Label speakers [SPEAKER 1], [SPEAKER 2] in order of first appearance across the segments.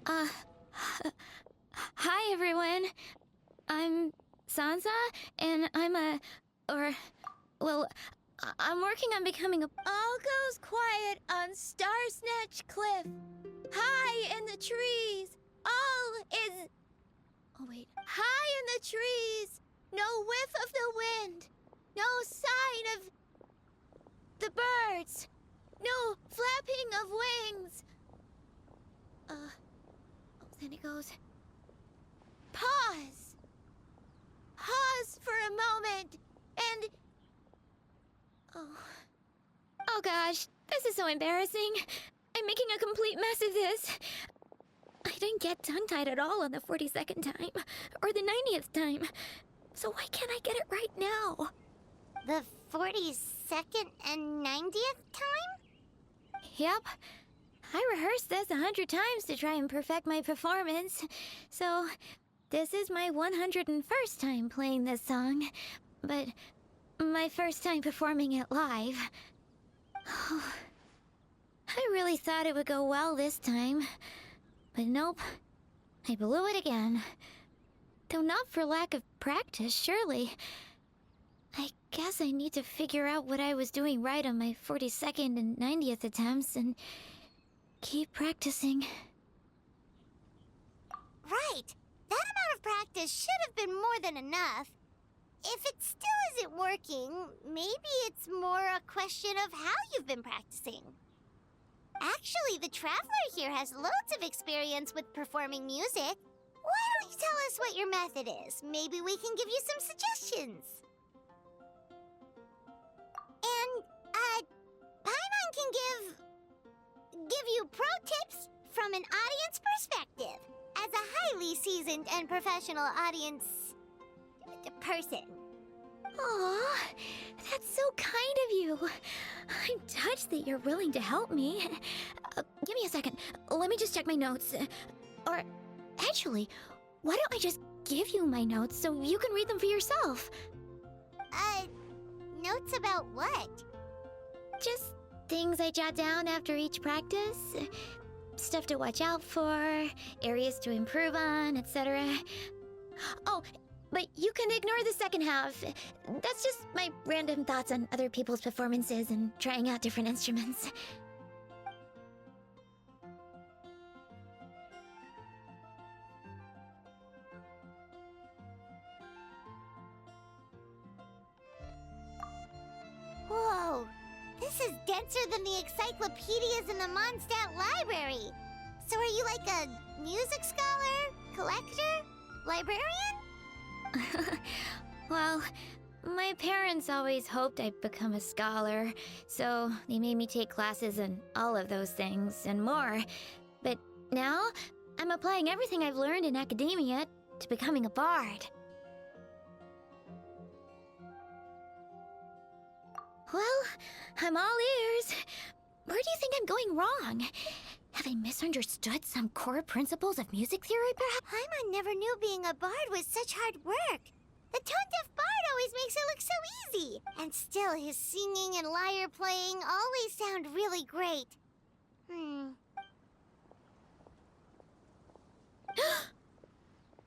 [SPEAKER 1] Uh, Hi everyone. I'm Sansa, and I'm working on becoming a.
[SPEAKER 2] All goes quiet on Star Snatch Cliff. High in the trees. All is. Oh, wait. High in the trees. No whiff of the wind. No sign of the birds. No flapping of wings. Then it goes. Pause. Pause for a moment. And.
[SPEAKER 1] Oh gosh, this is so embarrassing. I'm making a complete mess of this. I didn't get tongue-tied at all on the 42nd time, or the 90th time. So why can't I get it right now?
[SPEAKER 3] The 42nd and 90th time?
[SPEAKER 1] Yep. I rehearsed this 100 times to try and perfect my performance. So, this is my 101st time playing this song. But my first time performing it live. I really thought it would go well this time. But nope. I blew it again. Though not for lack of practice, surely. I guess I need to figure out what I was doing right on my 42nd and 90th attempts and keep practicing.
[SPEAKER 3] Right. That amount of practice should have been more than enough. If it still isn't working, maybe it's more a question of how you've been practicing. Actually, the Traveler here has loads of experience with performing music. Why don't you tell us what your method is? Maybe we can give you some suggestions. And, Paimon can give you pro tips from an audience perspective, as a highly seasoned and professional audience person.
[SPEAKER 1] Aw, that's so kind of you. I'm touched that you're willing to help me. Give me a second. Let me just check my notes. Or, actually, why don't I just give you my notes so you can read them for yourself?
[SPEAKER 3] Notes about what?
[SPEAKER 1] Just things I jot down after each practice. Stuff to watch out for, areas to improve on, etc. Oh, but you can ignore the second half. That's just my random thoughts on other people's performances and trying out different instruments.
[SPEAKER 3] Whoa, this is denser than the encyclopedias in the Mondstadt library. So are you like a music scholar, collector, librarian?
[SPEAKER 1] Well, my parents always hoped I'd become a scholar, so they made me take classes in all of those things and more. But now, I'm applying everything I've learned in academia to becoming a bard. Well, I'm all ears. Where do you think I'm going wrong? Have I misunderstood some core principles of music theory, perhaps?
[SPEAKER 3] Paimon never knew being a bard was such hard work. The tone-deaf bard always makes it look so easy. And still, his singing and lyre playing always sound really great.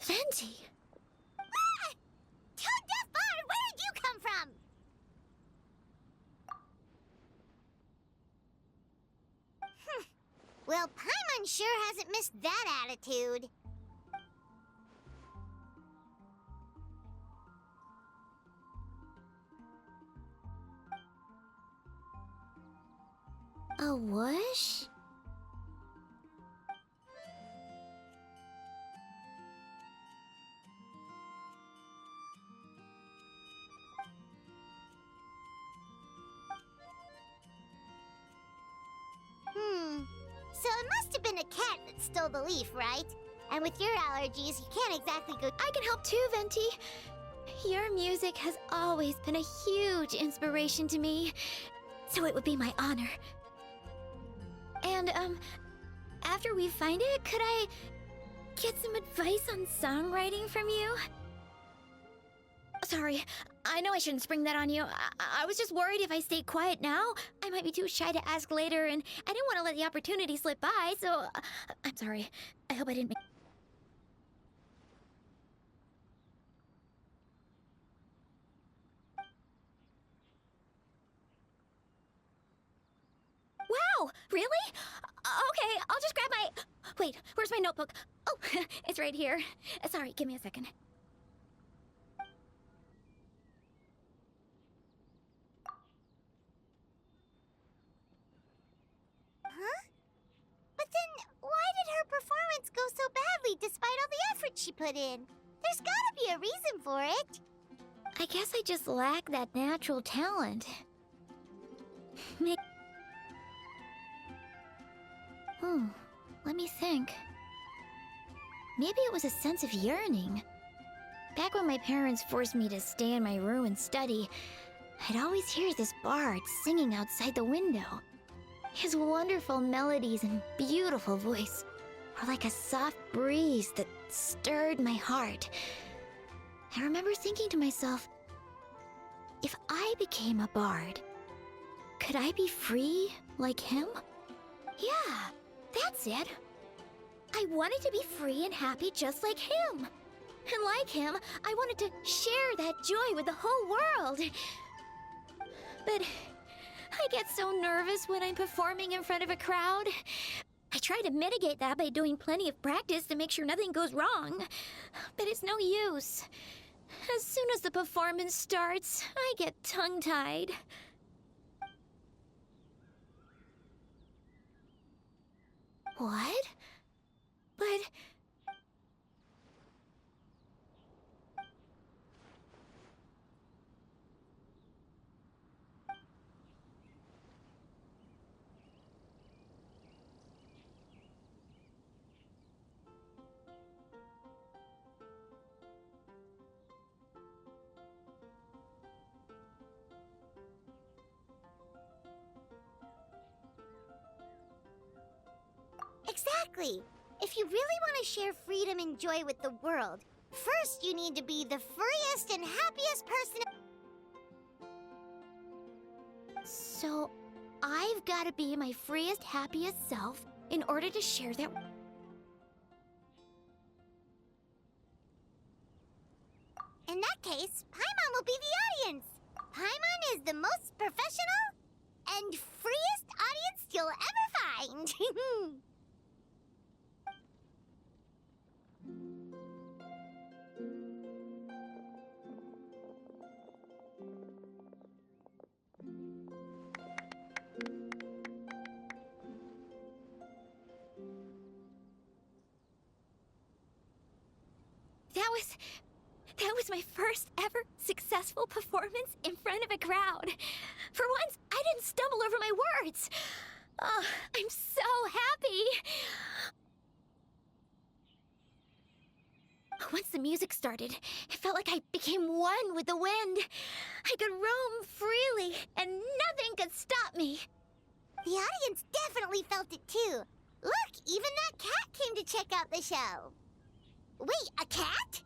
[SPEAKER 1] Venti!
[SPEAKER 3] Ah! Tone-deaf bard, where did you come from? Well, Paimon sure hasn't missed that attitude.
[SPEAKER 1] A whoosh?
[SPEAKER 3] So it must have been a cat that stole the leaf, right? And with your allergies, you can't exactly go...
[SPEAKER 1] I can help too, Venti. Your music has always been a huge inspiration to me, so it would be my honor. And, after we find it, could I get some advice on songwriting from you? Sorry. I know I shouldn't spring that on you. I was just worried if I stayed quiet now, I might be too shy to ask later, and I didn't want to let the opportunity slip by, so I'm sorry. I hope I didn't make... Wow! Really? Okay, I'll just grab my... Wait, where's my notebook? Oh, it's right here. Sorry, give me a second.
[SPEAKER 3] Huh? But then, why did her performance go so badly despite all the effort she put in? There's gotta be a reason for it.
[SPEAKER 1] I guess I just lack that natural talent. Let me think. Maybe it was a sense of yearning. Back when my parents forced me to stay in my room and study, I'd always hear this bard singing outside the window. His wonderful melodies and beautiful voice were like a soft breeze that stirred my heart. I remember thinking to myself, if I became a bard, could I be free like him? Yeah, that's it. I wanted to be free and happy just like him. And like him, I wanted to share that joy with the whole world. But I get so nervous when I'm performing in front of a crowd. I try to mitigate that by doing plenty of practice to make sure nothing goes wrong. But it's no use. As soon as the performance starts, I get tongue-tied. What? But...
[SPEAKER 3] Exactly. If you really want to share freedom and joy with the world, first you need to be the freest and happiest person.
[SPEAKER 1] So, I've got to be my freest, happiest self in order to share that...
[SPEAKER 3] In that case, Paimon will be the audience. Paimon is the most professional and freest audience you'll ever find.
[SPEAKER 1] That was my first ever successful performance in front of a crowd. For once, I didn't stumble over my words. Oh, I'm so happy. Once the music started, it felt like I became one with the wind. I could roam freely, and nothing could stop me.
[SPEAKER 3] The audience definitely felt it too. Look, even that cat came to check out the show. Wait, a cat?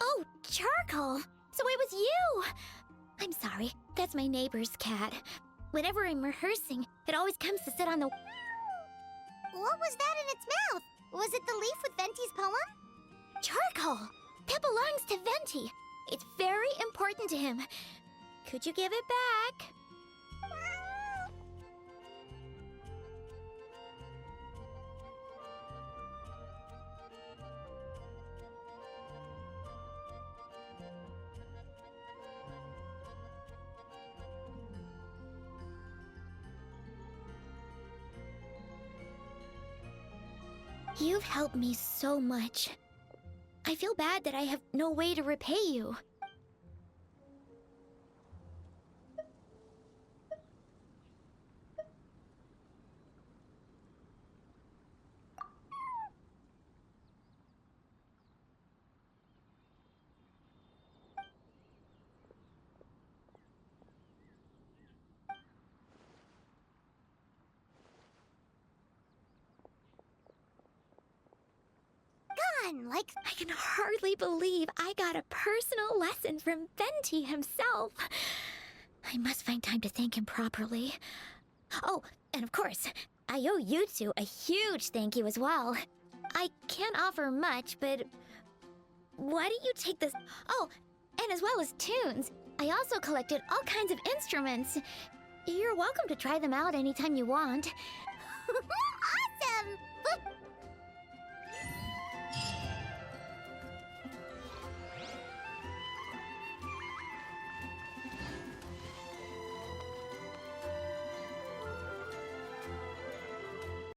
[SPEAKER 1] Oh, Charcoal! So it was you! I'm sorry, that's my neighbor's cat. Whenever I'm rehearsing, it always comes to sit on the...
[SPEAKER 3] What was that in its mouth? Was it the leaf with Venti's poem?
[SPEAKER 1] Charcoal! That belongs to Venti. It's very important to him. Could you give it back? You've helped me so much. I feel bad that I have no way to repay you.
[SPEAKER 3] on, like...
[SPEAKER 1] I can hardly believe I got a personal lesson from Venti himself. I must find time to thank him properly. Oh, and of course, I owe you two a huge thank you as well. I can't offer much, but why don't you take this? Oh, and as well as tunes. I also collected all kinds of instruments. You're welcome to try them out anytime you want.
[SPEAKER 3] Awesome!